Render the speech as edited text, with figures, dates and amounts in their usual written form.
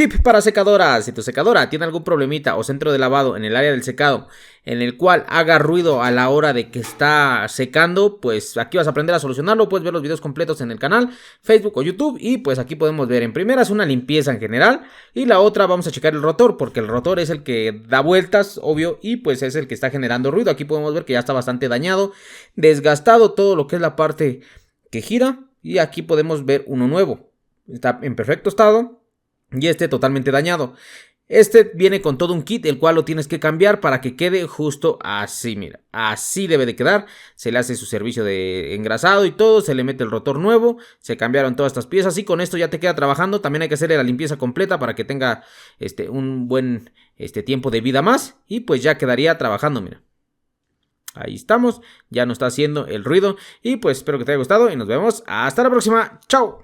Tip para secadoras: si tu secadora tiene algún problemita o centro de lavado en el área del secado en el cual haga ruido a la hora de que está secando, pues aquí vas a aprender a solucionarlo. Puedes ver los videos completos en el canal, Facebook o YouTube, y pues aquí podemos ver en primera es una limpieza en general, y la otra vamos a checar el rotor, porque el rotor es el que da vueltas, obvio, y pues es el que está generando ruido. Aquí podemos ver que ya está bastante dañado, desgastado todo lo que es la parte que gira, y aquí podemos ver uno nuevo, está en perfecto estado y este totalmente dañado. Este viene con todo un kit, el cual lo tienes que cambiar para que quede justo así, mira. Así debe de quedar. Se le hace su servicio de engrasado y todo. Se le mete el rotor nuevo. Se cambiaron todas estas piezas y con esto ya te queda trabajando. También hay que hacerle la limpieza completa para que tenga un buen tiempo de vida más. Y pues ya quedaría trabajando, mira. Ahí estamos. Ya no está haciendo el ruido. Y pues espero que te haya gustado y nos vemos hasta la próxima. ¡Chao!